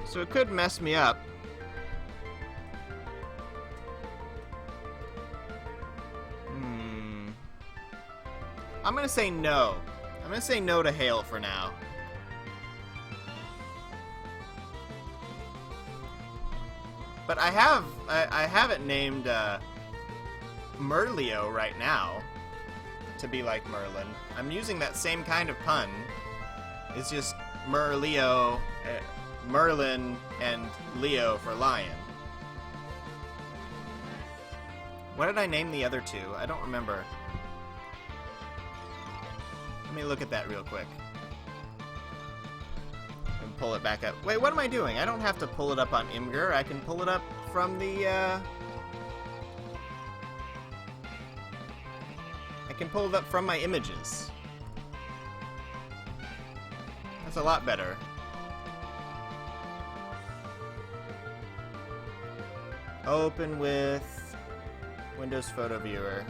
So it could mess me up. I'm gonna say no. I'm gonna say no to hail for now. But I have it named Merlio right now to be like Merlin. I'm using that same kind of pun. It's just Merlio, Merlin, and Leo for lion. What did I name the other two? I don't remember. Let me look at that real quick. And pull it back up. Wait, what am I doing? I don't have to pull it up on Imgur. I can pull it up from the, I can pull it up from my images. That's a lot better. Open with Windows Photo Viewer.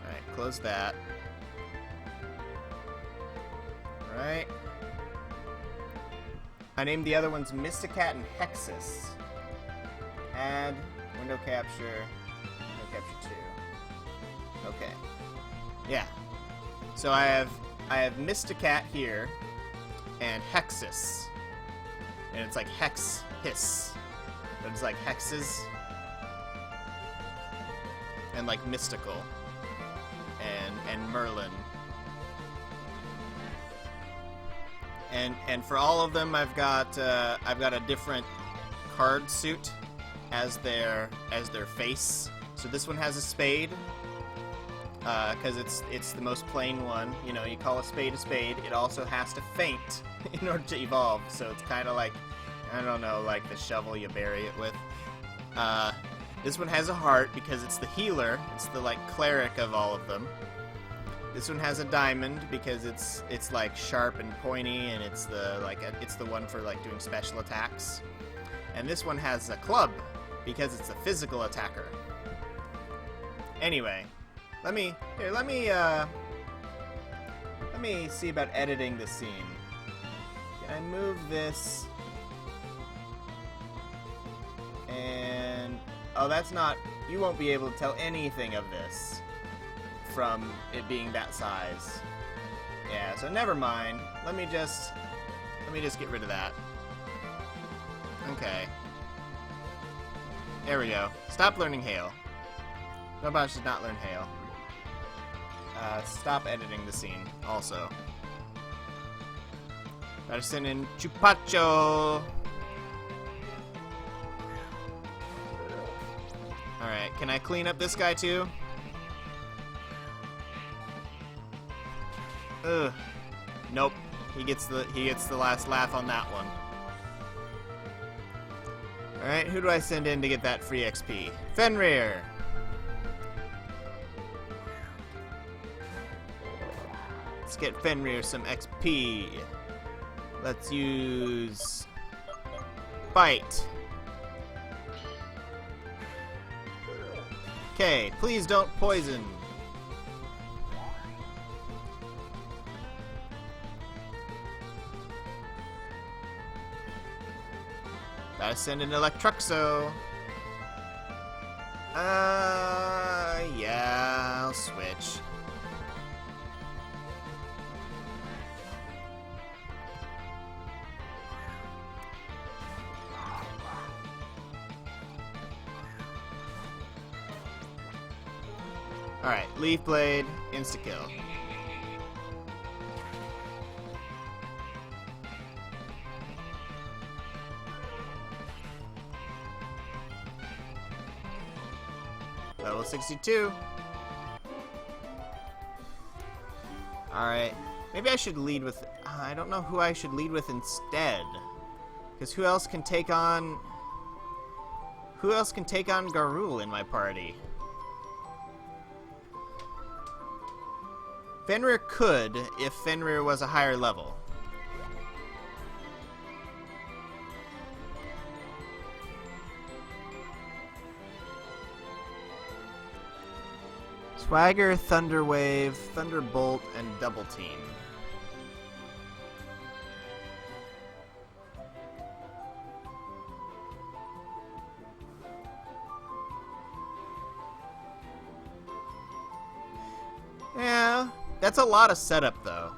Alright, close that. Alright. I named the other ones Mysticat and Hexus. Add window capture 2. Okay. Yeah. So I have Mysticat here and Hexus. And it's like Hex Hiss. But it's like hexes and like mystical and Merlin. And for all of them I've got a different card suit as their face. So this one has a spade, because it's the most plain one. You know, you call a spade a spade. It also has to faint in order to evolve. So it's kind of like, I don't know, like the shovel you bury it with. This one has a heart because it's the healer. It's the like cleric of all of them. This one has a diamond because it's like sharp and pointy, and it's the one for like doing special attacks. And this one has a club because it's a physical attacker. Anyway, let me see about editing the scene. Can I move this? And oh, that's not. You won't be able to tell anything of this from it being that size. Yeah, so never mind. Let me just get rid of that. Okay. There we go. Stop learning Hail. Nobody should not learn Hail. Stop editing the scene, also. Gotta send in Chupacho! Alright, can I clean up this guy too? Ugh. Nope. He gets the last laugh on that one. Alright, who do I send in to get that free XP? Fenrir! Let's get Fenrir some XP. Let's use Bite. Okay, please don't poison. Gotta send in Electruxo. Yeah, I'll switch. Alright, Leaf Blade, insta-kill. Level 62. Alright, maybe I should lead with... I don't know who I should lead with instead. Because who else can take on... Who else can take on Garul in my party? Fenrir could, if Fenrir was a higher level. Swagger, Thunderwave, Thunderbolt, and Double Team. That's a lot of setup, though.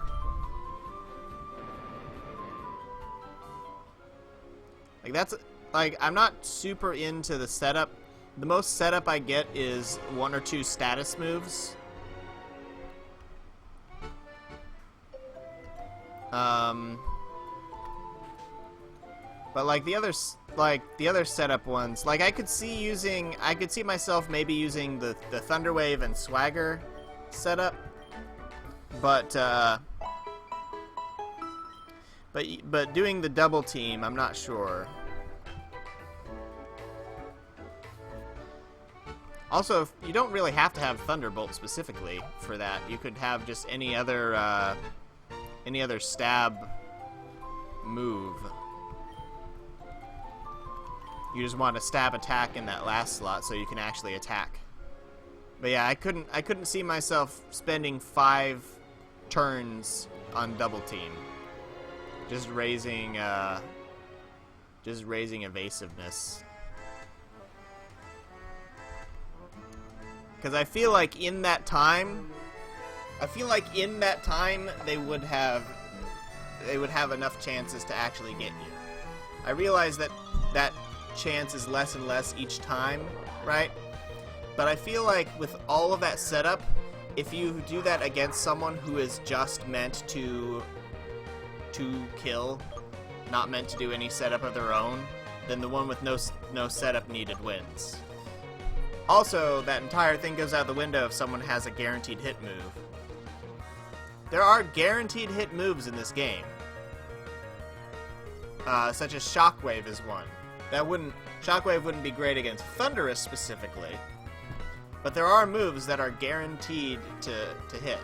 Like, that's... Like, I'm not super into the setup. The most setup I get is 1 or 2 status moves. But like the other setup ones, like I could see myself maybe using the Thunderwave and Swagger setup, but doing the double team, I'm not sure. Also, you don't really have to have Thunderbolt specifically for that. You could have just any other stab move. You just want to stab attack in that last slot so you can actually attack. But yeah, I couldn't see myself spending 5 turns on double team. Just raising evasiveness. Because I feel like in that time they would have enough chances to actually get you. I realize that chance is less and less each time, right? But I feel like with all of that setup, if you do that against someone who is just meant to kill, not meant to do any setup of their own, then the one with no setup needed wins. Also, that entire thing goes out the window if someone has a guaranteed hit move. There are guaranteed hit moves in this game, such as Shockwave is one. Shockwave wouldn't be great against Thunderous specifically, but there are moves that are guaranteed to hit.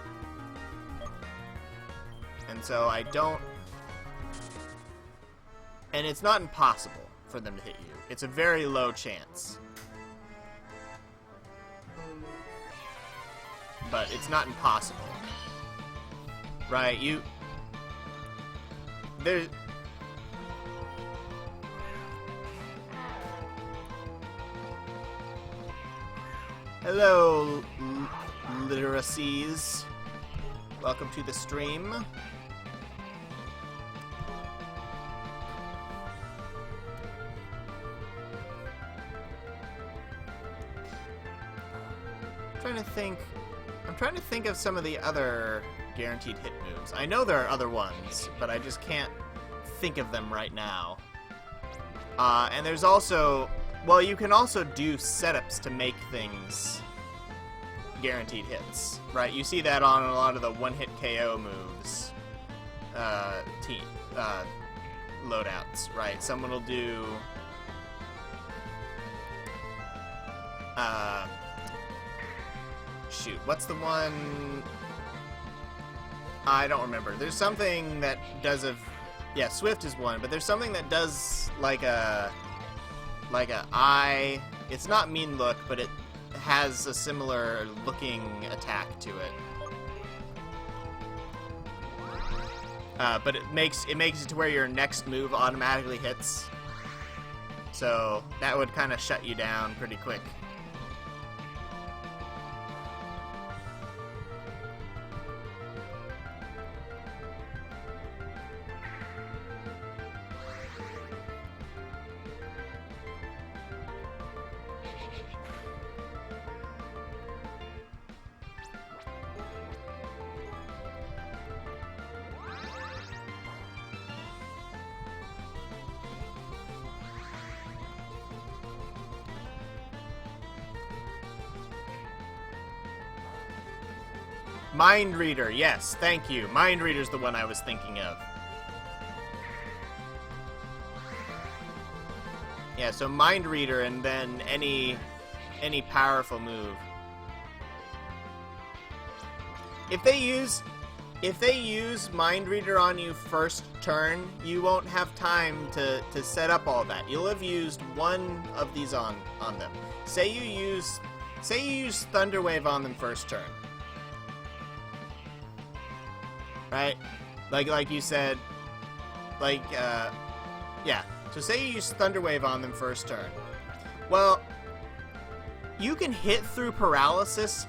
And so and it's not impossible for them to hit you. It's a very low chance. But it's not impossible. Right, Hello, literacies. Welcome to the stream. I'm trying to think of some of the other guaranteed hit moves. I know there are other ones, but I just can't think of them right now. And there's also... Well, you can also do setups to make things guaranteed hits, right? You see that on a lot of the one-hit KO moves, loadouts, right? Someone will do, shoot, what's the one? I don't remember. There's something that does yeah, Swift is one, but there's something that does like a eye. It's not mean look, but it has a similar looking attack to it. But it makes it to where your next move automatically hits. So that would kind of shut you down pretty quick. Mind Reader, yes, thank you. Mind Reader's the one I was thinking of. Yeah, so Mind Reader and then any powerful move. If they use Mind Reader on you first turn, you won't have time to set up all that. You'll have used one of these on them. Say you use Thunderwave on them first turn. Right? Like you said, yeah. So say you use Thunderwave on them first turn. Well, you can hit through paralysis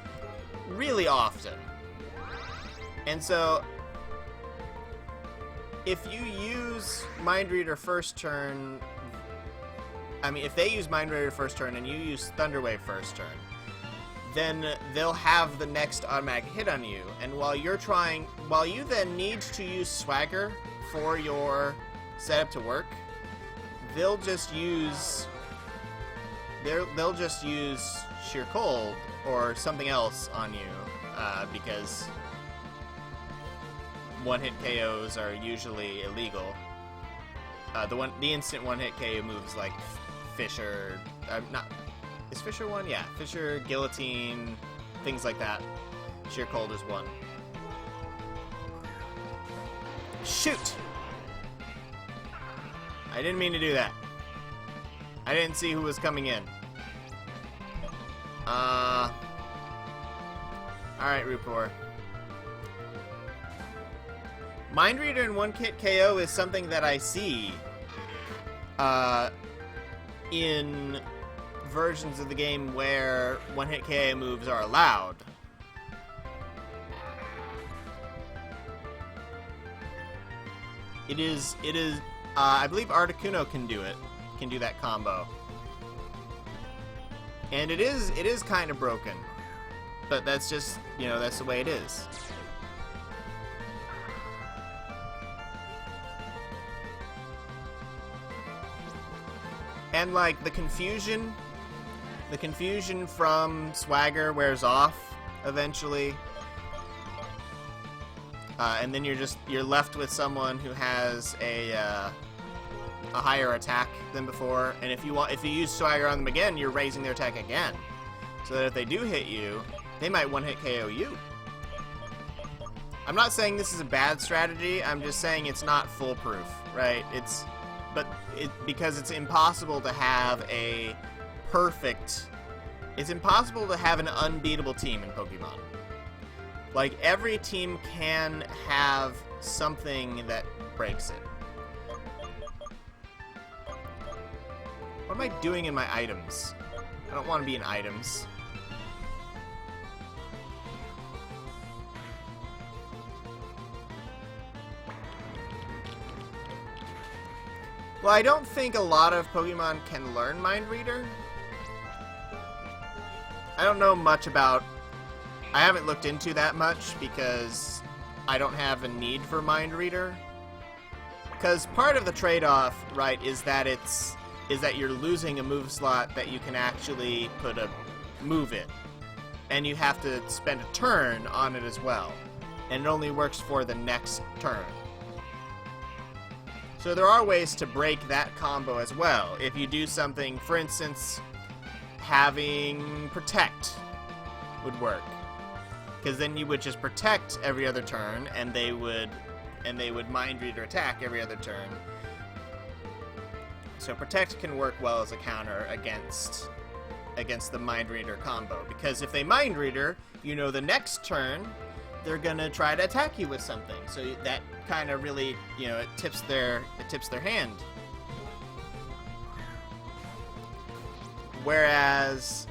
really often. And so, if you use Mind Reader first turn, I mean, if they use Mind Reader first turn and you use Thunder Wave first turn, then they'll have the next automatic hit on you. And while you then need to use Swagger for your setup to work, they'll just use Sheer Cold or something else on you, because one-hit KOs are usually illegal. The instant one-hit KO moves like Fisher, is Fisher one? Yeah, Fisher, Guillotine, things like that. Sheer Cold is one. Shoot! I didn't mean to do that. I didn't see who was coming in. Alright, Rupor. Mind Reader and one-hit KO is something that I see in versions of the game where one-hit KO moves are allowed. It is, I believe Articuno can do it, can do that combo. And it is kind of broken. But that's just, that's the way it is. And, like, the confusion from Swagger wears off eventually. And then you're left with someone who has a higher attack than before. And if you use Swagger on them again, you're raising their attack again. So that if they do hit you, they might one-hit KO you. I'm not saying this is a bad strategy, I'm just saying it's not foolproof, right? Because it's impossible to have it's impossible to have an unbeatable team in Pokemon. Like, every team can have something that breaks it. What am I doing in my items? I don't want to be in items. Well, I don't think a lot of Pokemon can learn Mind Reader. I don't know much about... I haven't looked into that much because I don't have a need for Mind Reader. Because part of the trade-off, right, is that you're losing a move slot that you can actually put a move in. And you have to spend a turn on it as well. And it only works for the next turn. So there are ways to break that combo as well. If you do something, for instance, having Protect would work. Because then you would just Protect every other turn, and they would Mind Reader attack every other turn. So Protect can work well as a counter against the Mind Reader combo. Because if they Mind Reader, the next turn, they're gonna try to attack you with something. So that kind of really, it tips their hand. Whereas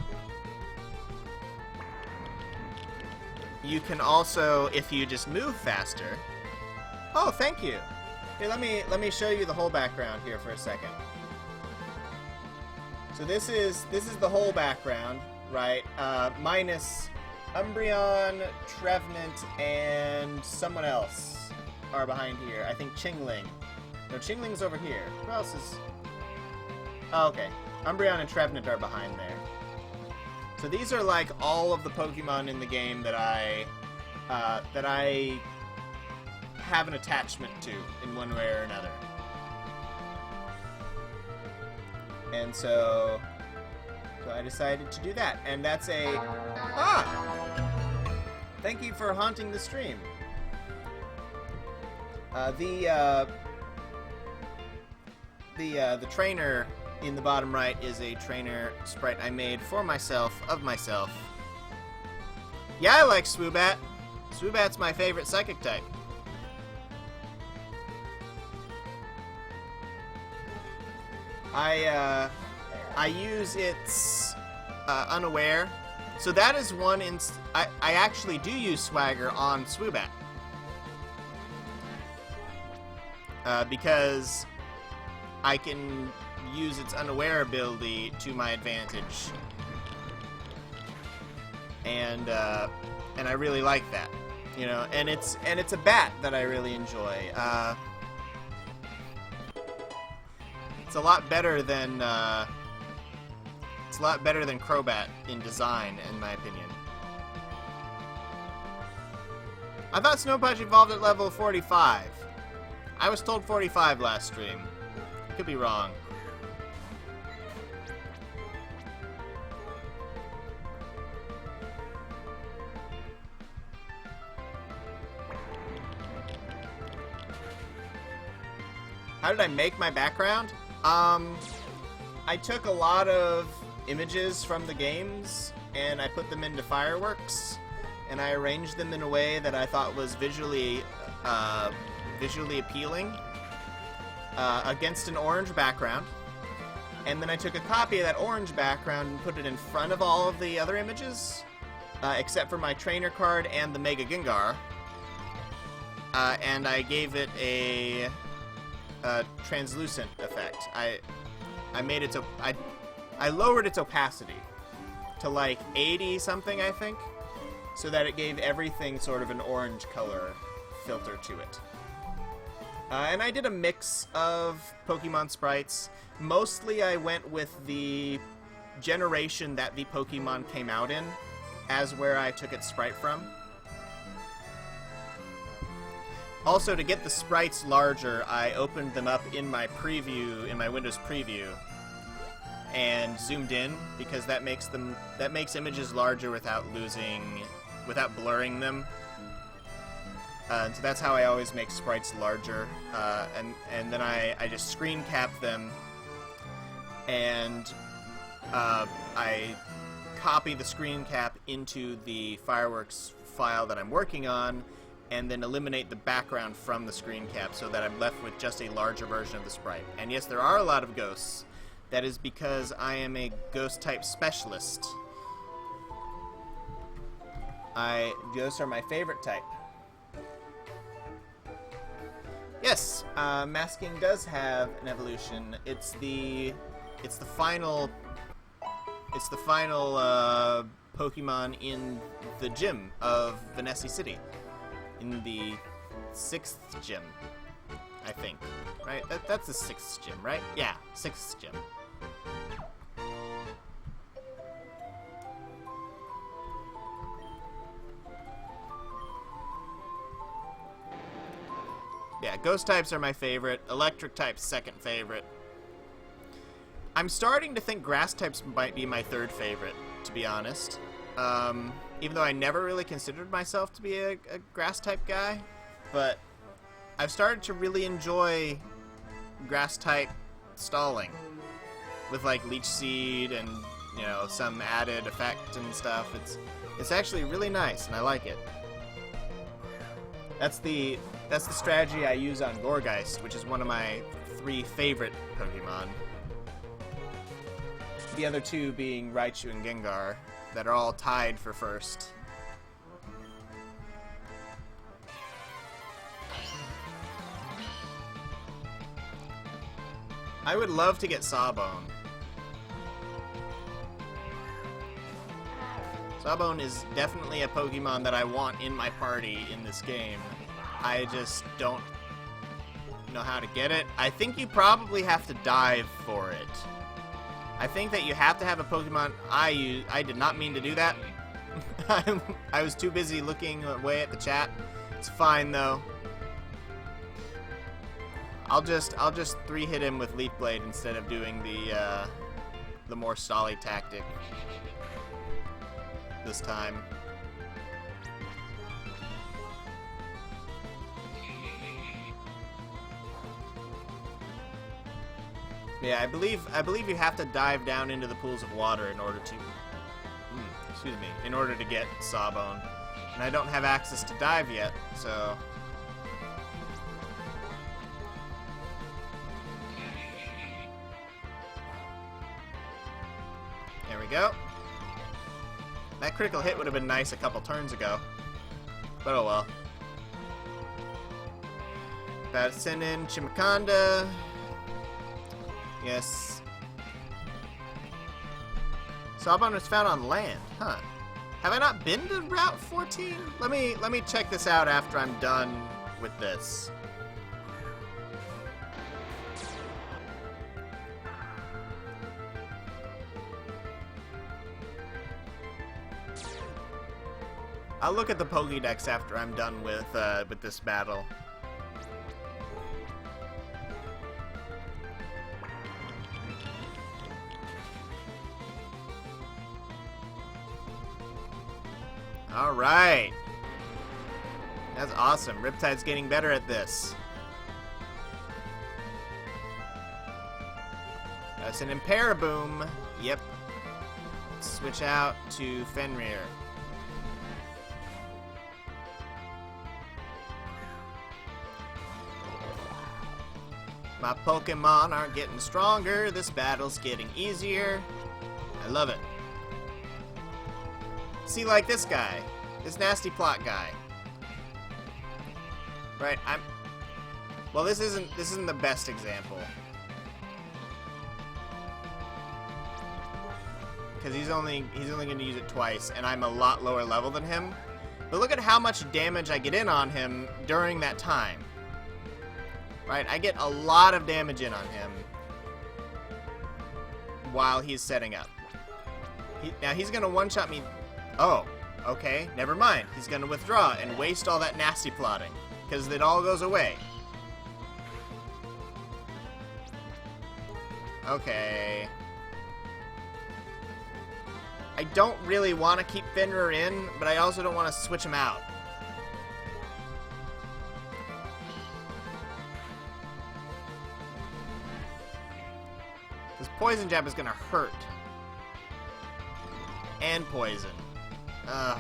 you can also, if you just move faster. Oh, thank you. Here, let me show you the whole background here for a second. So this is the whole background, right? Minus Umbreon, Trevenant, and someone else are behind here. I think Chingling. No, Chingling's over here. Who else is... Oh, okay. Umbreon and Trevenant are behind there. So these are like all of the Pokemon in the game that I have an attachment to in one way or another. And so I decided to do that. And that's a... Thank you for haunting the stream. The trainer in the bottom right is a trainer sprite I made for myself, of myself. Yeah, I like Swoobat. Swoobat's my favorite psychic type. I use its Unaware. So that is one I actually do use Swagger on Swoobat. because I can use its unaware ability to my advantage. And I really like that, you know. And it's a bat that I really enjoy. It's a lot better than Crobat in design, in my opinion. I thought Snowpudge evolved at level 45. I was told 45 last stream. Could be wrong. How did I make my background? I took a lot of images from the games and I put them into Fireworks, and I arranged them in a way that I thought was visually appealing against an orange background. And then I took a copy of that orange background and put it in front of all of the other images, except for my trainer card and the Mega Gengar. And I gave it a translucent effect. I made it I lowered its opacity to like 80 something, I think, so that it gave everything sort of an orange color filter to it. And I did a mix of Pokemon sprites. Mostly I went with the generation that the Pokemon came out in as where I took its sprite from. Also, to get the sprites larger, I opened them up in my preview, in my Windows preview, and zoomed in, because that makes images larger without blurring them. So that's how I always make sprites larger. And then I just screen cap them, and I copy the screen cap into the Fireworks file that I'm working on, and then eliminate the background from the screen cap so that I'm left with just a larger version of the sprite. And yes, there are a lot of ghosts. That is because I am a ghost-type specialist. Ghosts are my favorite type. Yes, masking does have an evolution. It's the final Pokemon in the gym of Vanessa City. In the 6th gym, I think. Right? That's the 6th gym, right? Yeah, 6th gym. Yeah, ghost types are my favorite. Electric types, second favorite. I'm starting to think grass types might be my third favorite, to be honest. Even though I never really considered myself to be a grass-type guy, but I've started to really enjoy grass-type stalling with, like, Leech Seed and, you know, some added effect and stuff. It's actually really nice, and I like it. That's the strategy I use on Gourgeist, which is one of my 3 favorite Pokemon. The other 2 being Raichu and Gengar, that are all tied for first. I would love to get Sawbone. Sawbone is definitely a Pokemon that I want in my party in this game. I just don't know how to get it. I think you probably have to dive for it. I think that you have to have a Pokemon. I did not mean to do that. I was too busy looking away at the chat. It's fine though. I'll just 3-hit him with Leaf Blade instead of doing the more stally tactic this time. Yeah, I believe you have to dive down into the pools of water in order to, in order to get Sawbone. And I don't have access to dive yet, so. There we go. That critical hit would have been nice a couple turns ago, but oh well. About to send in Chimiconda. Yes. Sawbone was found on land, huh? Have I not been to Route 14? Let me check this out after I'm done with this. I'll look at the Pokédex after I'm done with this battle. All right, that's awesome. Riptide's getting better at this. That's an Imperaboom. Yep. Let's switch out to Fenrir. My Pokemon aren't getting stronger. This battle's getting easier. I love it. See, like this guy. This nasty plot guy. Right, well, this isn't the best example. Because he's only going to use it twice, and I'm a lot lower level than him. But look at how much damage I get in on him during that time. Right, I get a lot of damage in on him while he's setting up. Now he's gonna one-shot me. Oh, okay, never mind. He's gonna withdraw and waste all that nasty plotting, because it all goes away. Okay. I don't really want to keep Fenrir in, but I also don't want to switch him out. This poison jab is gonna hurt. And poison. Ugh.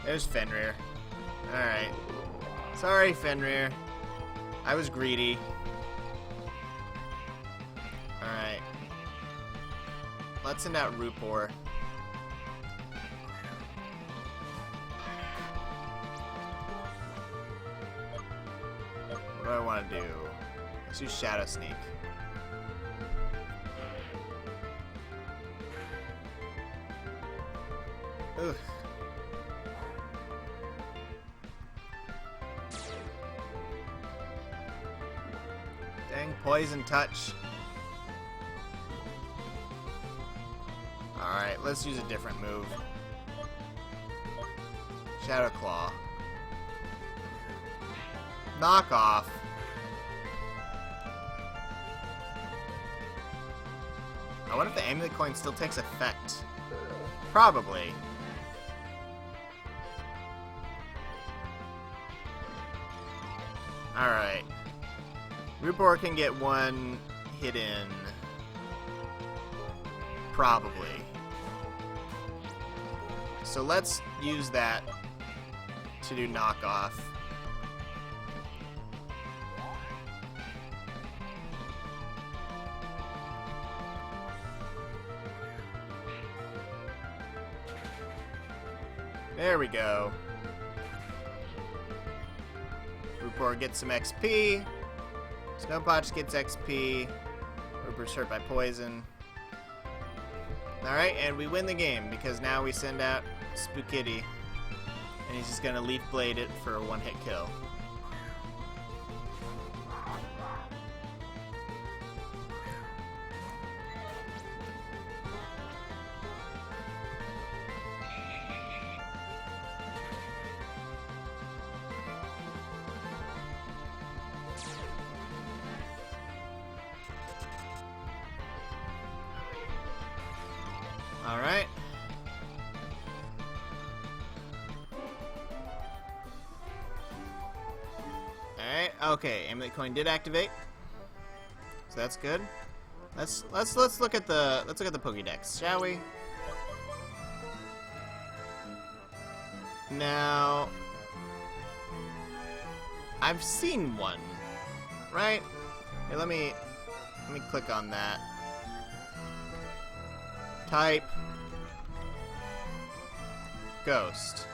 There's Fenrir. Alright. Sorry, Fenrir. I was greedy. Alright. Let's send out Rupor. What do I want to do? Let's use Shadow Sneak. Ugh. Dang, Poison Touch. Alright, let's use a different move. Shadow Claw. Knock off. I wonder if the Amulet Coin still takes effect. Probably. Alright. Rupor can get one hit in. Probably. So let's use that to do knockoff. There we go. Rupor gets some XP. Snowpotch gets XP. Rupor's hurt by poison. Alright, and we win the game because now we send out Spookitty. And he's just gonna Leaf Blade it for a one-hit kill. Alright. Alright, okay, Amulet Coin did activate. So that's good. Let's look at the Pokédex, shall we? Now I've seen one, right? Here, let me click on that. Type Ghost.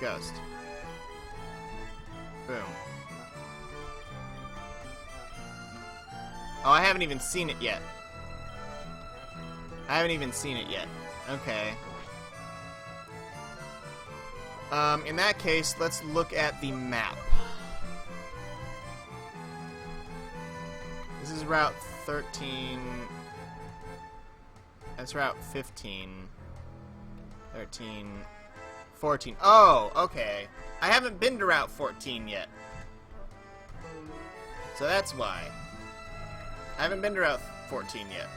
Ghost. Oh, I haven't even seen it yet. I haven't even seen it yet. Okay. In that case, let's look at the map. This is Route 13. That's Route 15. 13. 14. Oh, okay. I haven't been to Route 14 yet. So that's why. I haven't been to Route 14 yet.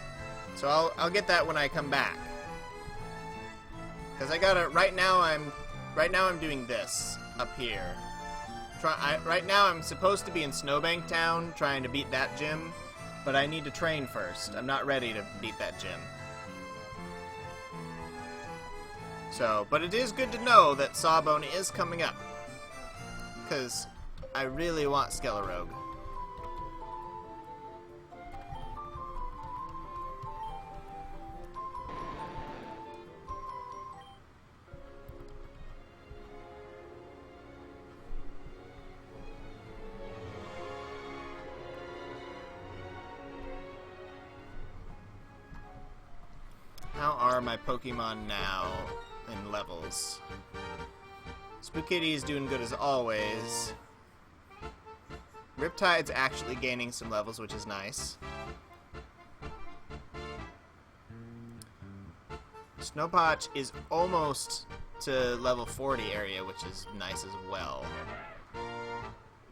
So I'll get that when I come back. Cause I gotta right now I'm doing this up here. Right now I'm supposed to be in Snowbank Town trying to beat that gym, but I need to train first. I'm not ready to beat that gym. So, but it is good to know that Sawbone is coming up. Because I really want Skelerogue. How are my Pokemon now in levels? Spookitty is doing good as always. Riptide's actually gaining some levels, which is nice. Snowpotch is almost to level 40 area, which is nice as well.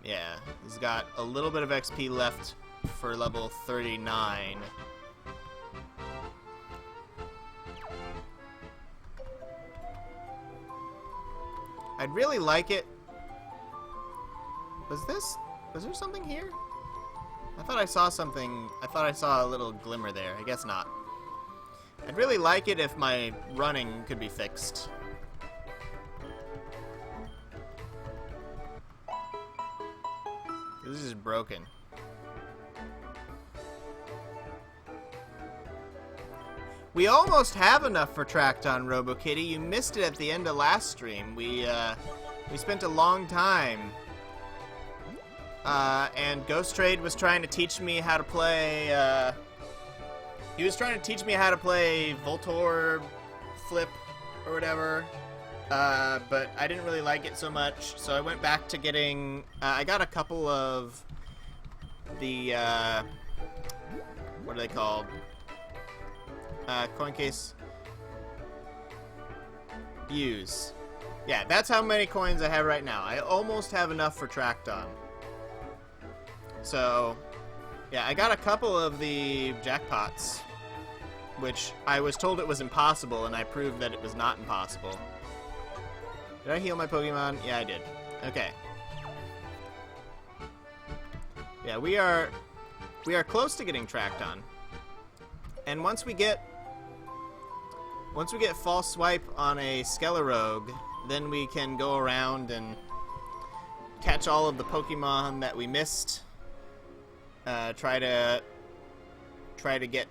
Yeah, he's got a little bit of XP left for level 39. I'd really like it. Was there something here? I thought I saw something. I thought I saw a little glimmer there. I guess not. I'd really like it if my running could be fixed. This is broken. We almost have enough for Trackton, RoboKitty. You missed it at the end of last stream. We spent a long time. And Ghost Trade was trying to teach me how to play, he was trying to teach me how to play Voltorb Flip or whatever. But I didn't really like it so much, so I went back to getting, I got a couple of the, what are they called? Coin case views. Yeah, that's how many coins I have right now. I almost have enough for Trackton. So, yeah, I got a couple of the jackpots, which I was told it was impossible, and I proved that it was not impossible. Did I heal my Pokemon? Yeah, I did. Okay. Yeah, we are close to getting Trackton. And once we get False Swipe on a Skelerogue, then we can go around and catch all of the Pokemon that we missed. Try to get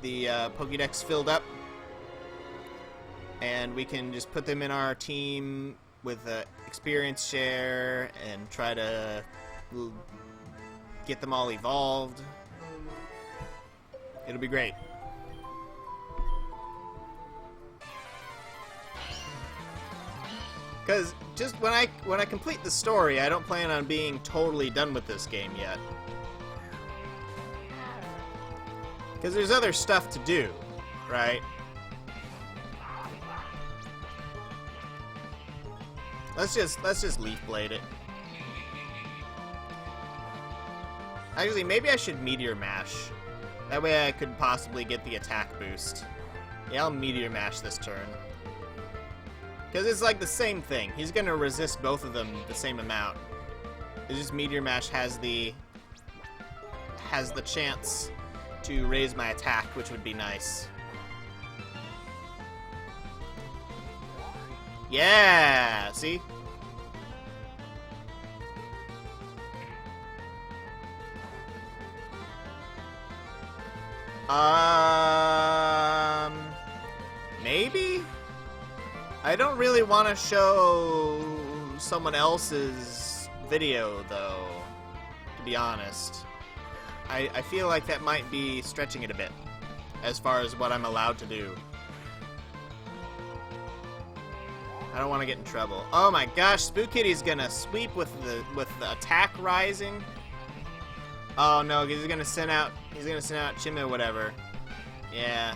the Pokédex filled up, and we can just put them in our team with experience share and try to get them all evolved. It'll be great. Because just when I complete the story, I don't plan on being totally done with this game yet. Because there's other stuff to do, right? Let's just Leaf Blade it. Actually, maybe I should Meteor Mash. That way I could possibly get the attack boost. Yeah, I'll Meteor Mash this turn. Because it's like the same thing. He's going to resist both of them the same amount. It's just Meteor Mash has the chance to raise my attack, which would be nice. Yeah! See? Maybe? I don't really want to show someone else's video, though, to be honest. I feel like that might be stretching it a bit, as far as what I'm allowed to do. I don't want to get in trouble. Oh my gosh, Spook Kitty's gonna sweep with the attack rising. Oh no, he's gonna send out Chimmy or whatever. Yeah.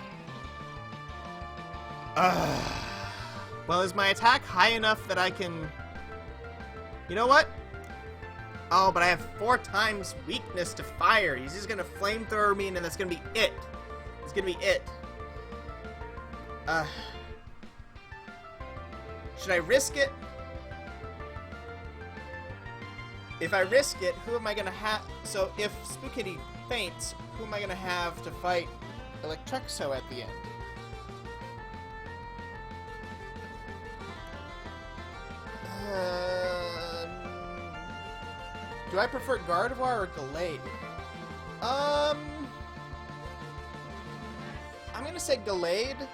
Well, is my attack high enough that I can... You know what? Oh, but I have 4 times weakness to fire. He's just gonna flamethrower me, and then that's gonna be it. It's gonna be it. Should I risk it? If I risk it, who am I gonna have? So if Spook Kitty faints, who am I gonna have to fight Electruxo at the end? Do I prefer Gardevoir or Gallade? I'm gonna say Gallade,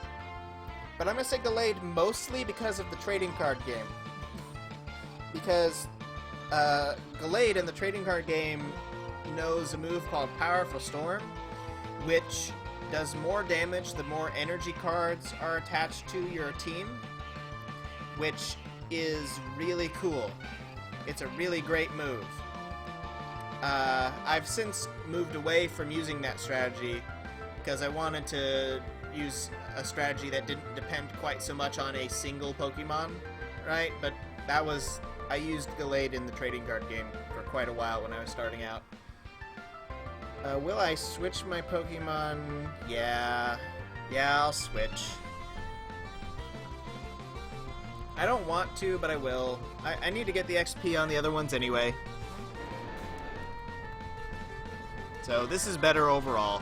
but I'm gonna say Gallade mostly because of the trading card game. Because Gallade in the trading card game knows a move called Powerful Storm, which does more damage the more energy cards are attached to your team, which is really cool. It's a really great move. I've since moved away from using that strategy because I wanted to use a strategy that didn't depend quite so much on a single Pokemon, right? But I used Gallade in the trading card game for quite a while when I was starting out. Will I switch my Pokemon? Yeah, I'll switch. I don't want to, but I will. I need to get the XP on the other ones anyway. So this is better overall.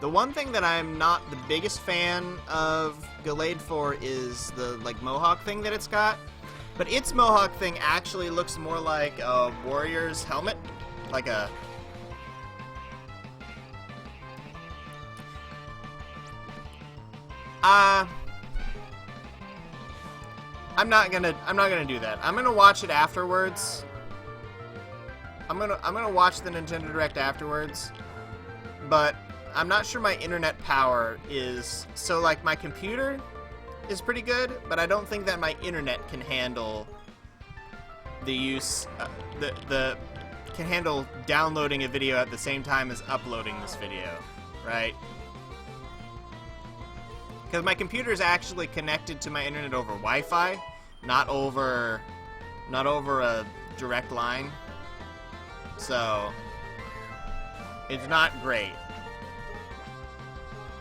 The one thing that I'm not the biggest fan of Gallade for is the Mohawk thing that it's got. But its Mohawk thing actually looks more like a warrior's helmet. Like a... I'm not gonna do that. I'm gonna watch it afterwards. I'm gonna watch the Nintendo Direct afterwards. But I'm not sure my internet power is... So, like, my computer is pretty good, but I don't think that my internet can handle the use... can handle downloading a video at the same time as uploading this video, right? Because my computer is actually connected to my internet over Wi-Fi, not over a direct line. So, it's not great.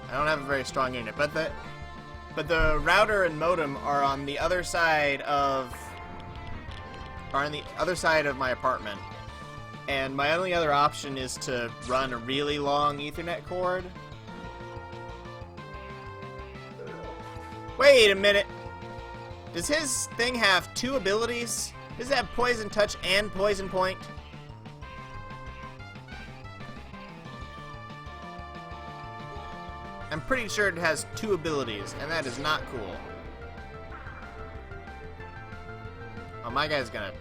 I don't have a very strong internet, but the router and modem are on the other side of my apartment. And my only other option is to run a really long Ethernet cord. Wait a minute. Does his thing have 2 abilities? Does it have Poison Touch and Poison Point? I'm pretty sure it has 2 abilities, and that is not cool. Oh, my guy's gonna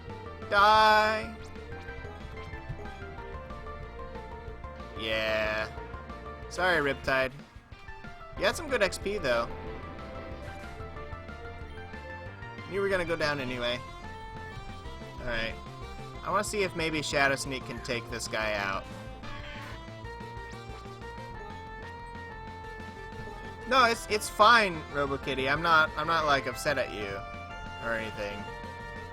die. Yeah. Sorry, Riptide. You had some good XP, though. You were gonna go down anyway. Alright. I want to see if maybe Shadow Sneak can take this guy out. No, it's fine, RoboKitty. I'm not like upset at you or anything.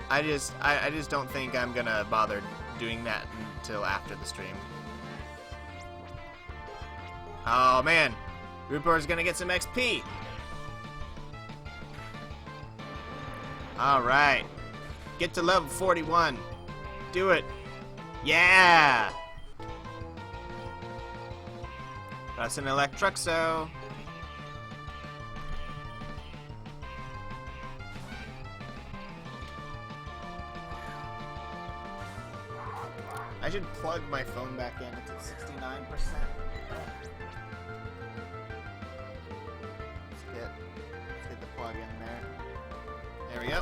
I just don't think I'm gonna bother doing that until after the stream. Oh man, Roopor's gonna get some XP. All right, get to level 41. Do it. Yeah. That's an Electruxo. I should plug my phone back in. It's at 69%. plug in there. There we go.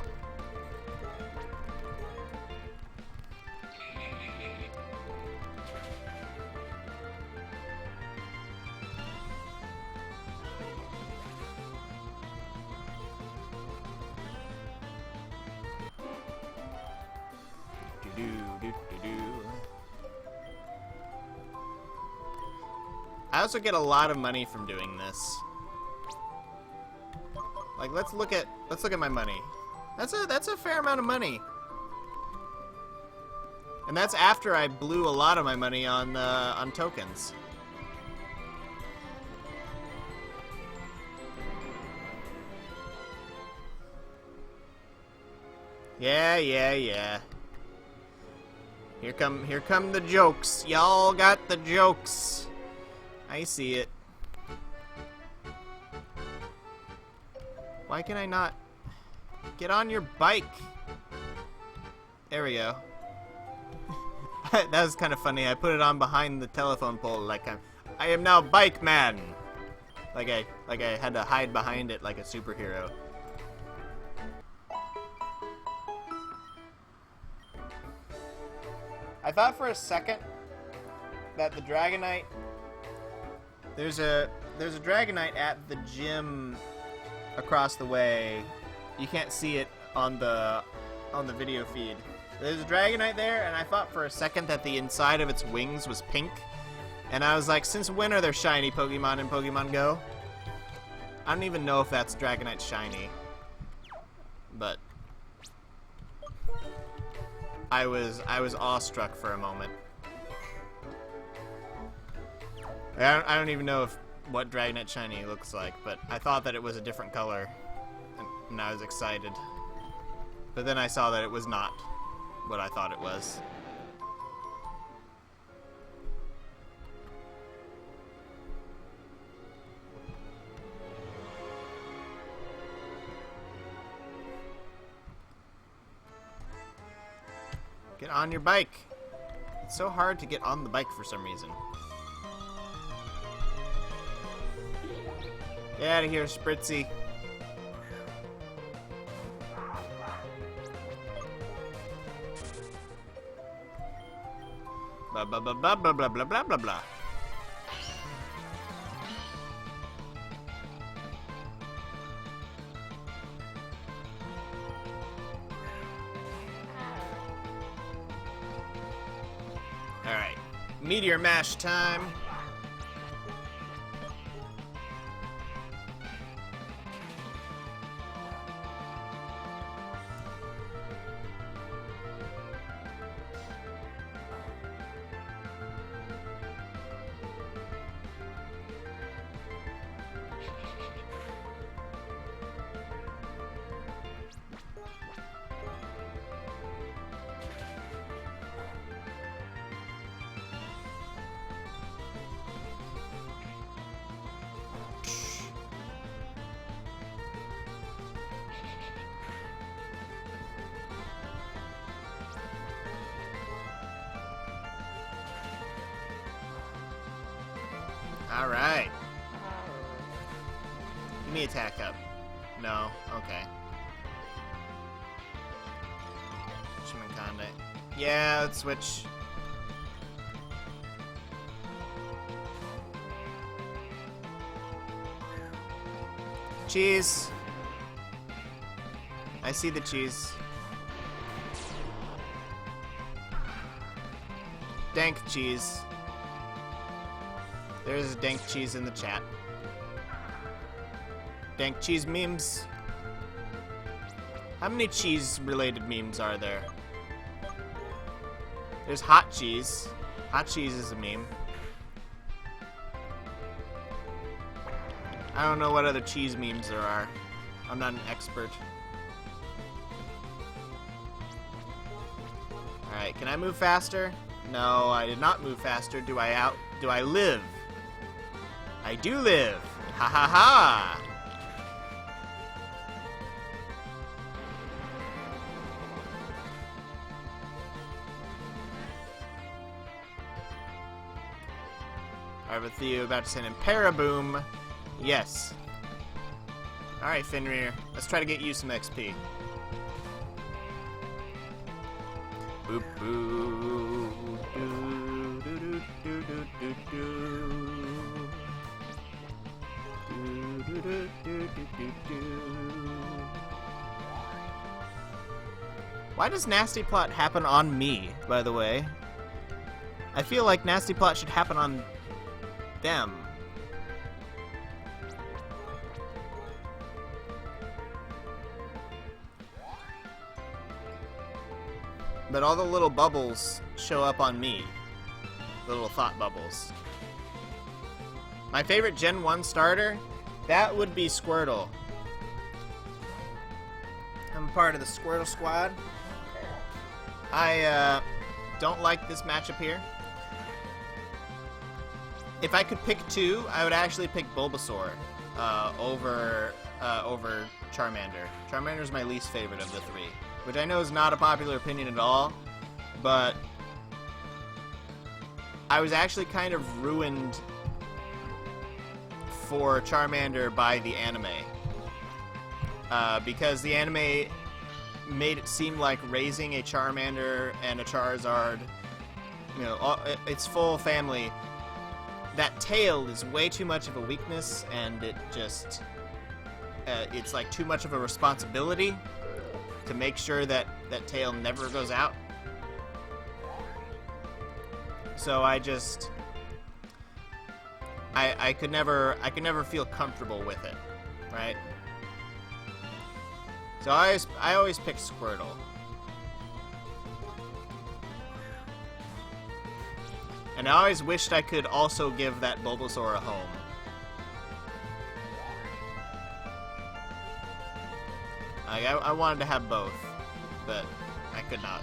I also get a lot of money from doing this. Like, let's look at my money. That's a fair amount of money. And that's after I blew a lot of my money on tokens. Yeah. Here come the jokes. Y'all got the jokes. I see it. Why can I not get on your bike? There we go. That was kind of funny. I put it on behind the telephone pole like I am now Bike Man. Like I had to hide behind it like a superhero. I thought for a second that the Dragonite... There's a Dragonite at the gym across the way. You can't see it on the video feed. There's a Dragonite there, and I thought for a second that the inside of its wings was pink. And I was like, since when are there shiny Pokemon in Pokemon Go? I don't even know if that's Dragonite shiny. But I was awestruck for a moment. I don't even know what Dragonite shiny looks like, but I thought that it was a different color, and I was excited. But then I saw that it was not what I thought it was. Get on your bike. It's so hard to get on the bike for some reason. Get out of here, Spritzy. Blah blah blah blah blah blah blah blah blah blah. All right, Meteor Mash time. Alright. Give me attack up. No, okay. Shimonkonde. Yeah, let's switch. Cheese. I see the cheese. Dank cheese. There's dank cheese in the chat. Dank cheese memes. How many cheese-related memes are there? There's hot cheese. Hot cheese is a meme. I don't know what other cheese memes there are. I'm not an expert. Alright, can I move faster? No, I did not move faster. Do I live? I do live! Ha ha ha! Alright, Theo about to send in Paraboom. Yes. Alright, Fenrir. Let's try to get you some XP. Boop boop. Do, do, do, do, do, do, do. Do, do, do, do, do, do. Why does Nasty Plot happen on me, by the way? I feel like Nasty Plot should happen on them. But all the little bubbles show up on me. The little thought bubbles. My favorite Gen 1 starter? That would be Squirtle. I'm part of the Squirtle squad. I don't like this matchup here. If I could pick two, I would actually pick Bulbasaur over Charmander. Charmander is my least favorite of the three, which I know is not a popular opinion at all, but I was actually kind of ruined for Charmander by the anime. Because the anime made it seem like raising a Charmander and a Charizard, you know, its full family, that tail is way too much of a weakness, and it just, it's like too much of a responsibility to make sure that that tail never goes out. So I just, I could never feel comfortable with it, right? So I always pick Squirtle. And I always wished I could also give that Bulbasaur a home. I wanted to have both, but I could not.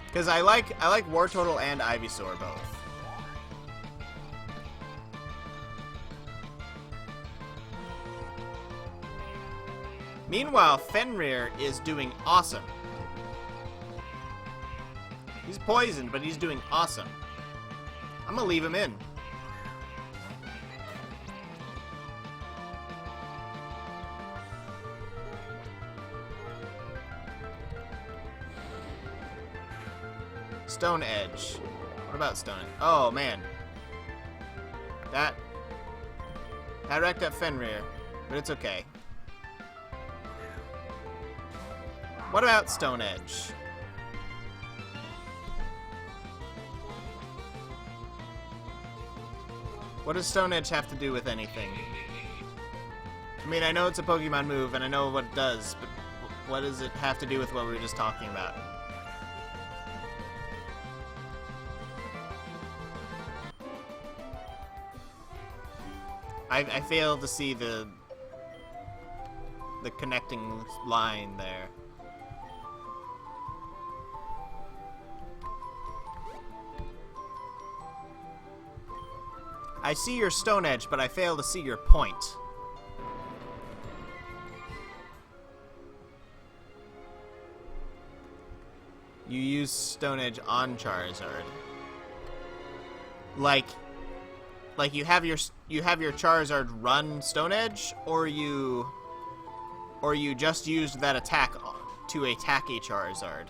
Because I like Wartortle and Ivysaur both. Meanwhile, Fenrir is doing awesome. He's poisoned, but he's doing awesome. I'm gonna leave him in. Stone Edge. What about Stone Edge? Oh, man. That wrecked up Fenrir, but it's okay. What about Stone Edge? What does Stone Edge have to do with anything? I mean, I know it's a Pokemon move, and I know what it does, but what does it have to do with what we were just talking about? I fail to see the connecting line there. I see your Stone Edge, but I fail to see your point. You use Stone Edge on Charizard. Like you have your Charizard run Stone Edge, or you just used that attack to attack a Charizard.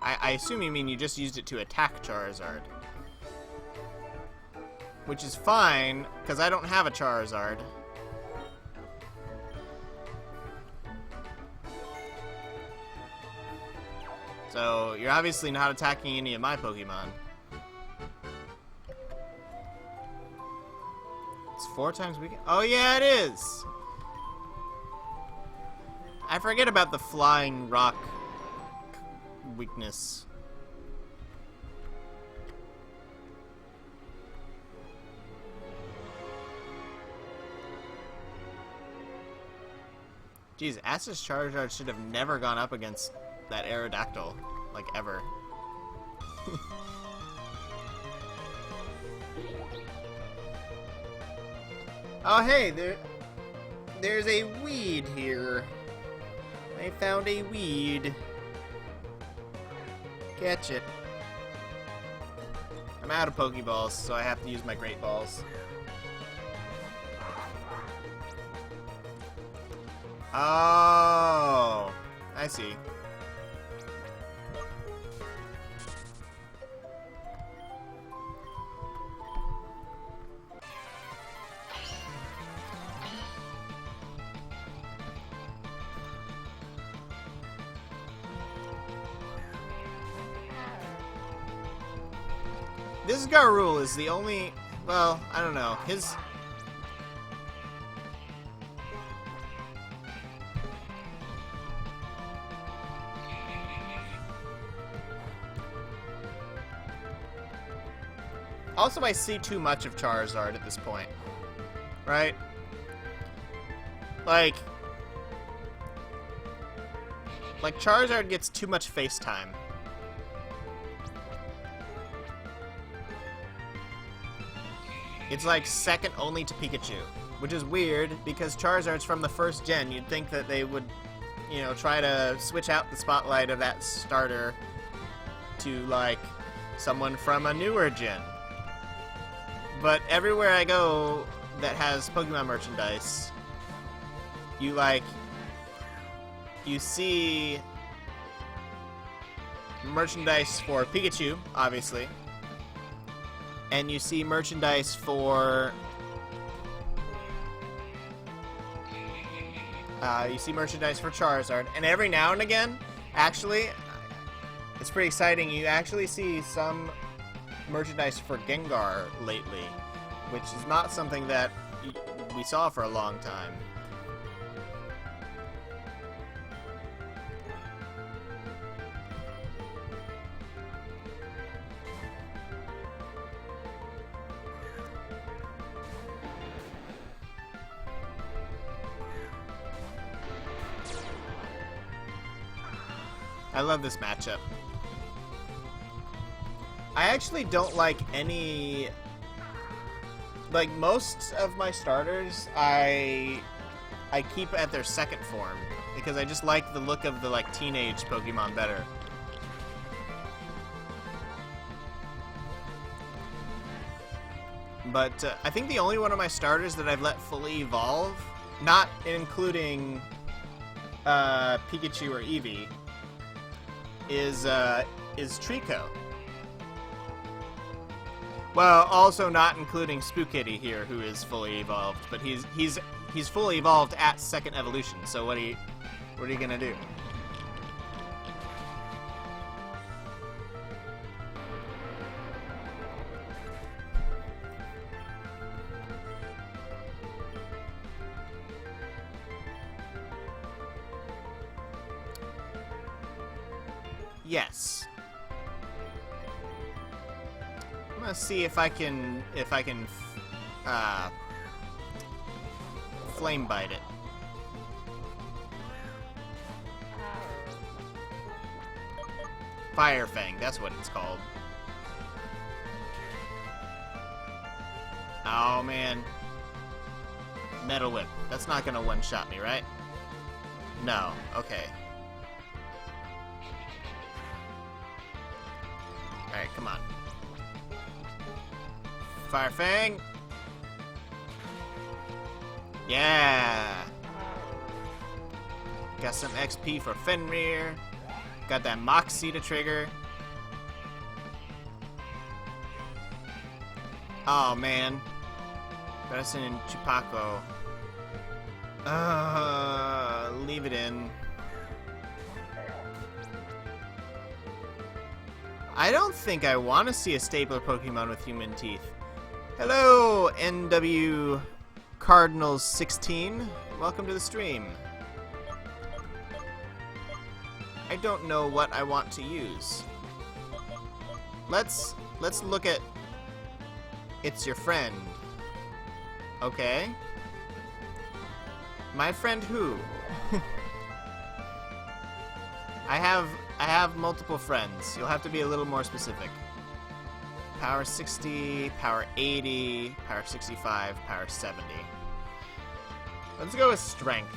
I assume you mean you just used it to attack Charizard. Which is fine, because I don't have a Charizard. So, you're obviously not attacking any of my Pokemon. It's 4 times weakened? Oh yeah, it is! I forget about the flying rock weakness. Jeez, Asta's Charizard should have never gone up against that Aerodactyl, like, ever. Oh, hey, there's a weed here. I found a weed. Catch it. I'm out of Pokeballs, so I have to use my Great Balls. Oh, I see. This Garul is the only... Well, I don't know. His... Also, I see too much of Charizard at this point. Right? Like, Charizard gets too much face time. It's like second only to Pikachu, which is weird because Charizard's from the first gen. You'd think that they would, you know, try to switch out the spotlight of that starter to, like, someone from a newer gen. But everywhere I go that has Pokemon merchandise, you see merchandise for Pikachu, obviously. And you see merchandise for... Charizard. And every now and again, actually, it's pretty exciting, you actually see some merchandise for Gengar lately, which is not something that we saw for a long time. I love this matchup. I actually don't like any... Like, most of my starters, I keep at their second form, because I just like the look of the, like, teenage Pokemon better. But I think the only one of my starters that I've let fully evolve, not including Pikachu or Eevee, is Trico. Well, also not including Spookitty here, who is fully evolved, but he's fully evolved at second evolution. So what are you gonna do? Yes. I'm gonna see if I can flame bite it. Fire Fang, that's what it's called. Oh man. Metal Whip. That's not gonna one-shot me, right? No. Okay. Alright, come on. Fire Fang! Yeah! Got some XP for Fenrir. Got that Moxie to trigger. Oh, man. Better send in Chupaco. Leave it in. I don't think I want to see a stapler Pokemon with human teeth. Hello, NW Cardinals 16. Welcome to the stream. I don't know what I want to use. Let's look at It's Your Friend. Okay. My friend who? I have multiple friends. You'll have to be a little more specific. Power 60, power 80, power 65, power 70. Let's go with strength.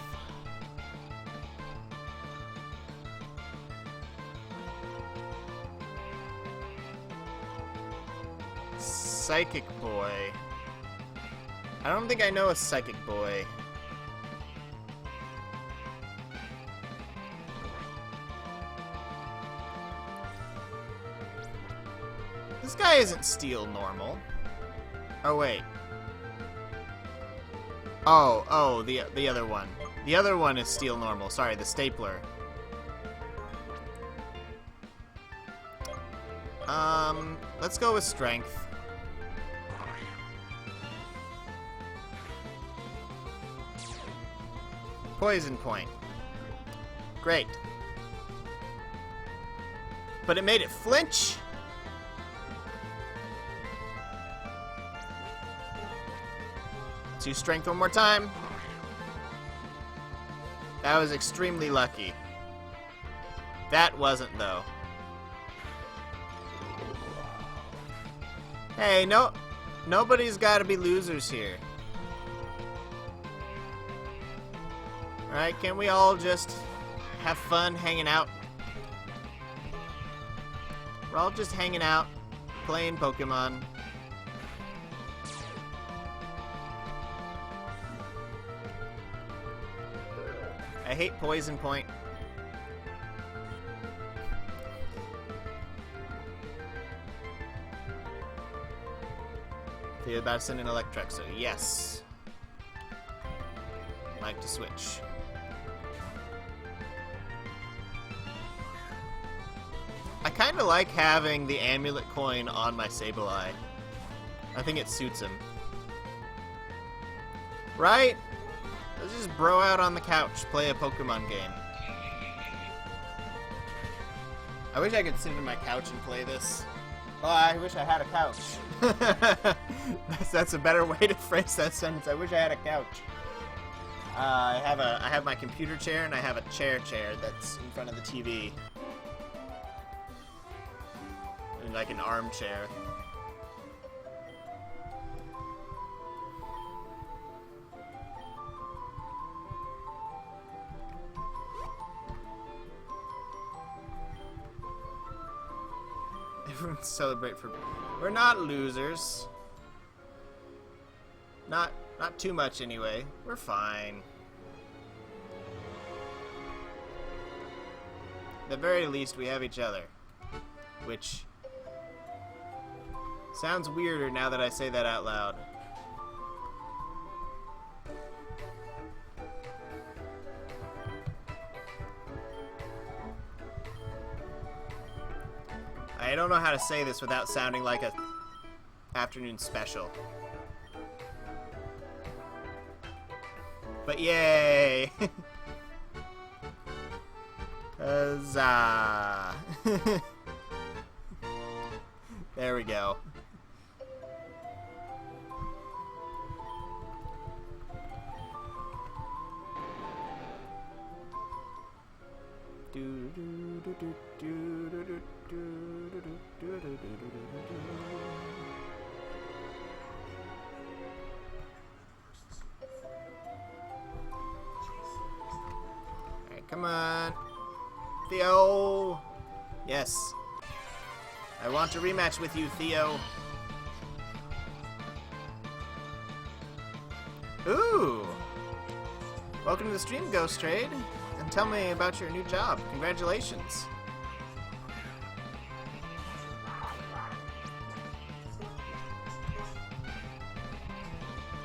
Psychic Boy. I don't think I know a Psychic Boy. This guy isn't steel normal. Oh, wait. Oh, the other one. The other one is steel normal. Sorry, the stapler. Let's go with strength. Poison point. Great. But it made it flinch? Let's use strength one more time. That was extremely lucky. That wasn't, though. Hey, nobody's gotta be losers here. Alright, can we all just have fun hanging out? We're all just hanging out, playing Pokemon. I hate Poison Point. You're about to send an Electrek, so yes. Like to switch. I kind of like having the amulet coin on my Sableye. I think it suits him. Right? Let's just bro out on the couch, play a Pokemon game. I wish I could sit on my couch and play this. Oh, I wish I had a couch. That's a better way to phrase that sentence. I wish I had a couch. I have my computer chair and I have a chair that's in front of the TV. And like an armchair. Everyone celebrate for... We're not losers. Not too much anyway. We're fine. At the very least, we have each other. Which... sounds weirder now that I say that out loud. I don't know how to say this without sounding like a afternoon special. But yay! Huzzah! There we go. Alright, come on. Theo! Yes. I want to rematch with you, Theo. Ooh! Welcome to the stream, Ghost Trade. And tell me about your new job. Congratulations.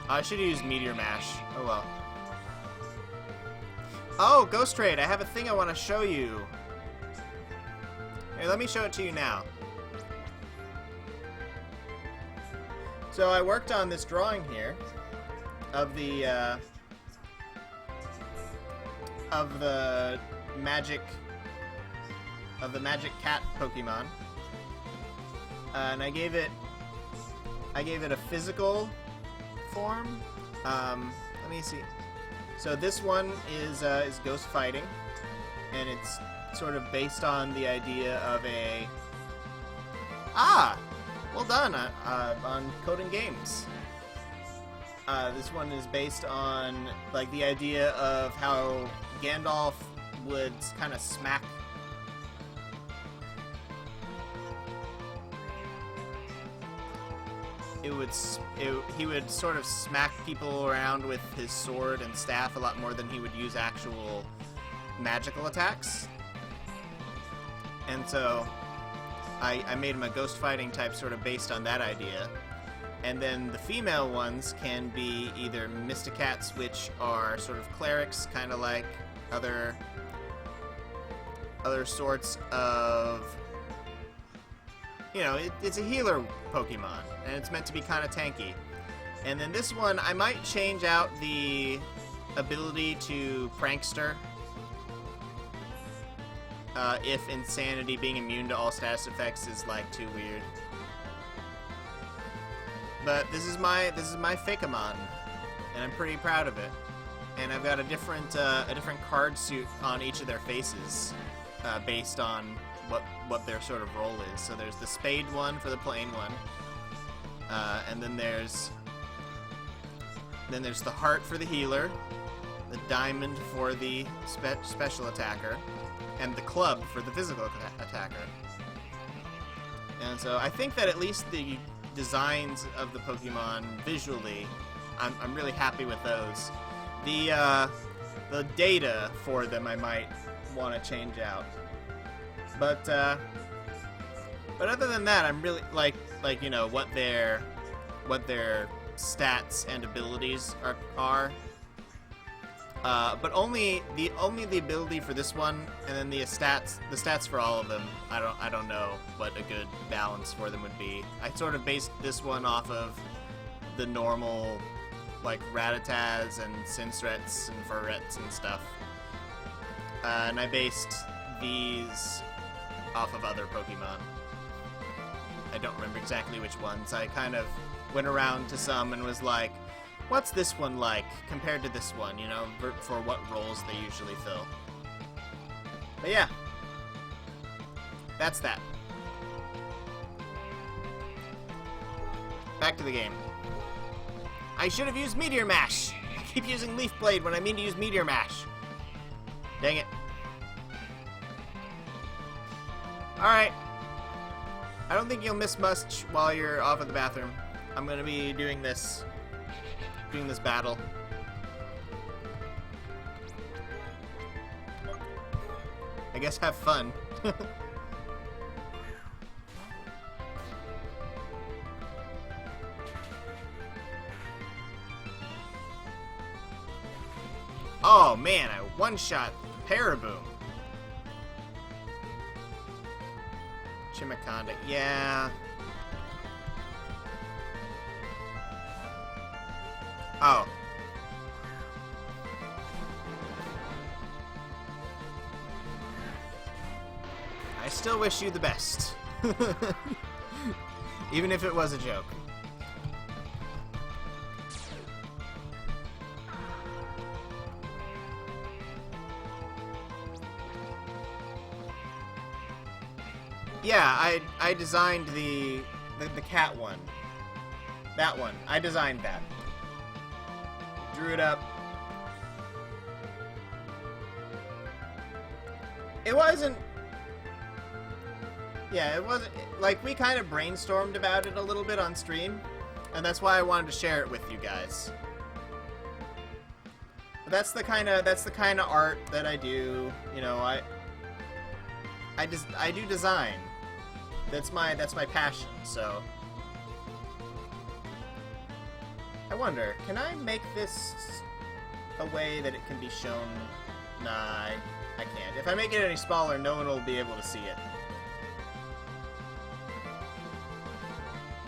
I should have used Meteor Mash. Oh well. Oh, Ghost Trade, I have a thing I want to show you. Here, let me show it to you now. So I worked on this drawing here of the magic cat Pokemon, and I gave it a physical form. Let me see. So this one is ghost fighting, and it's sort of based on the idea of a well done on Coding Games. This one is based on like the idea of how Gandalf would kind of smack he would sort of smack people around with his sword and staff a lot more than he would use actual magical attacks. And so I made him a ghost fighting type sort of based on that idea. And then the female ones can be either Mysticats, which are sort of clerics, kind of like other sorts of... You know, it's a healer Pokemon, and it's meant to be kind of tanky. And then this one, I might change out the ability to Prankster. If Insanity being immune to all status effects is, like, too weird. But this is my Fakemon, and I'm pretty proud of it. And I've got a different card suit on each of their faces, based on what their sort of role is. So there's the spade one for the plain one, and then there's the heart for the healer, the diamond for the special attacker, and the club for the physical attacker. And so I think that at least the designs of the Pokemon visually, I'm really happy with those. The data for them I might want to change out. But other than that, I'm really like you know what their stats and abilities are. But only the ability for this one, and then the stats for all of them. I don't know what a good balance for them would be. I sort of based this one off of the normal, like Rattatas and Cincrets and Furrets and stuff, and I based these off of other Pokemon. I don't remember exactly which ones. I kind of went around to some and was like, what's this one like compared to this one, you know, for what roles they usually fill. But yeah, that's that. Back to the game. I should have used Meteor Mash! I keep using Leaf Blade when I mean to use Meteor Mash. Dang it. Alright. I don't think you'll miss much while you're off at the bathroom. I'm gonna be doing this battle. I guess have fun. Oh man, I one-shot Paraboom. Chimiconda, yeah. Oh. I still wish you the best. Even if it was a joke. Yeah, I designed the cat one. That one. I designed that. Drew it up. It wasn't... Yeah, it wasn't... Like, we kind of brainstormed about it a little bit on stream, and that's why I wanted to share it with you guys. But that's the kind of art that I do. You know, I do design. That's my passion. So I wonder, can I make this a way that it can be shown? Nah, I can't. If I make it any smaller, no one will be able to see it.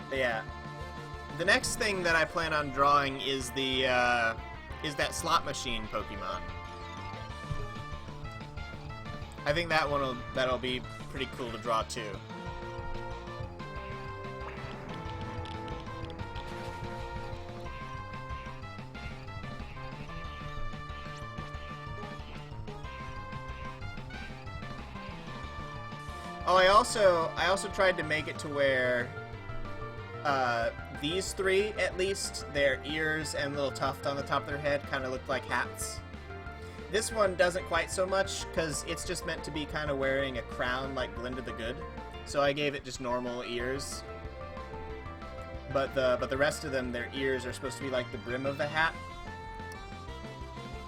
But yeah, the next thing that I plan on drawing is that slot machine Pokemon. I think that'll be pretty cool to draw too. Oh, I also tried to make it to where these three, at least, their ears and little tuft on the top of their head kind of look like hats. This one doesn't quite so much, because it's just meant to be kind of wearing a crown like Glinda the Good. So I gave it just normal ears. but the rest of them, their ears are supposed to be like the brim of the hat.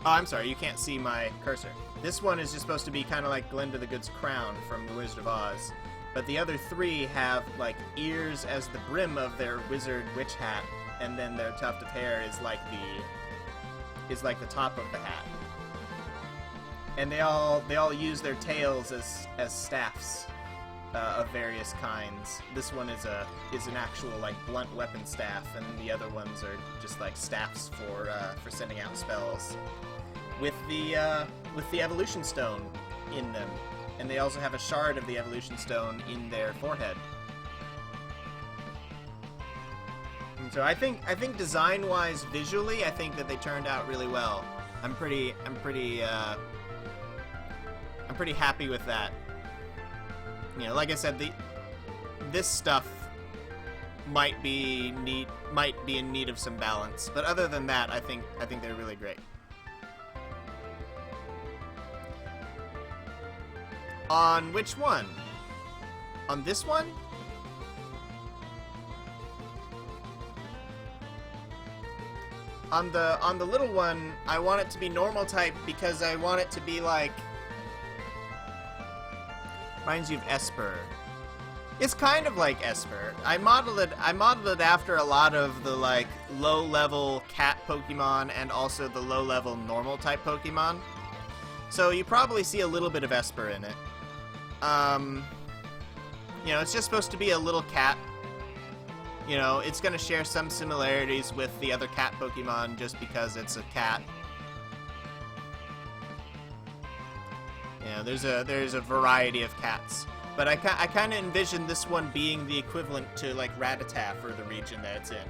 Oh, I'm sorry, you can't see my cursor. This one is just supposed to be kind of like Glinda the Good's crown from The Wizard of Oz. But the other three have, like, ears as the brim of their wizard witch hat, and then their tuft of hair is like the top of the hat. And they all use their tails as staffs of various kinds. This one is an actual, like, blunt weapon staff, and the other ones are just like staffs for sending out spells. With the evolution stone in them. And they also have a shard of the evolution stone in their forehead. And so I think design-wise, visually, I think that they turned out really well. I'm pretty happy with that. You know, like I said, this stuff might be in need of some balance, but other than that, I think they're really great. On which one? On this one? On the little one, I want it to be normal type because I want it to be like... Reminds you of Esper. It's kind of like Esper. I modeled it after a lot of the like low-level cat Pokemon and also the low-level normal type Pokemon. So you probably see a little bit of Esper in it. You know, it's just supposed to be a little cat. You know, it's going to share some similarities with the other cat Pokemon just because it's a cat. You know, there's a variety of cats. But I kind of envision this one being the equivalent to, like, Rattata for the region that it's in.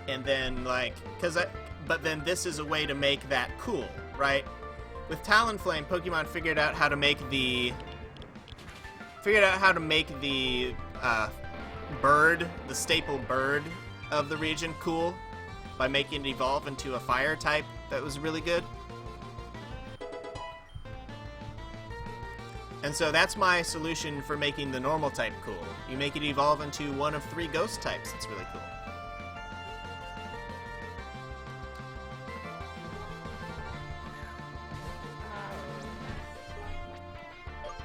And then, like, but then this is a way to make that cool, right? With Talonflame, Pokemon figured out how to make the bird, the staple bird of the region, cool by making it evolve into a fire type that was really good. And so that's my solution for making the normal type cool. You make it evolve into one of 3 ghost types. It's really cool.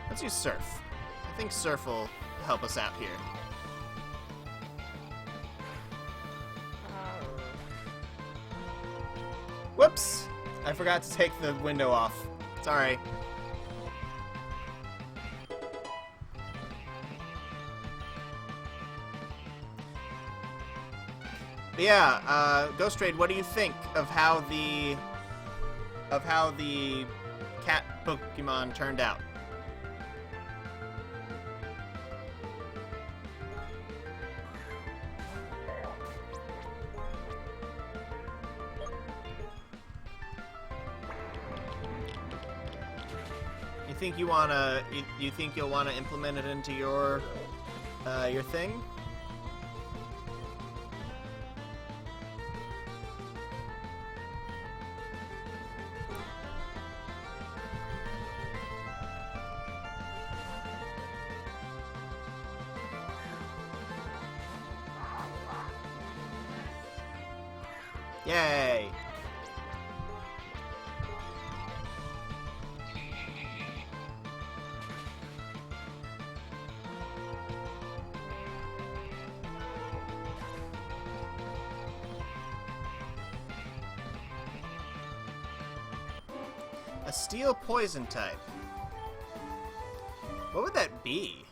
Let's use Surf. I think Surf will help us out here. Whoops! I forgot to take the window off. Sorry. But yeah, Ghost Raid, what do you think of how the cat Pokemon turned out? You think you'll wanna implement it into your thing? Yay! A steel poison type. What would that be?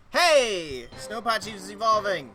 Hey! Snowpotchy is evolving!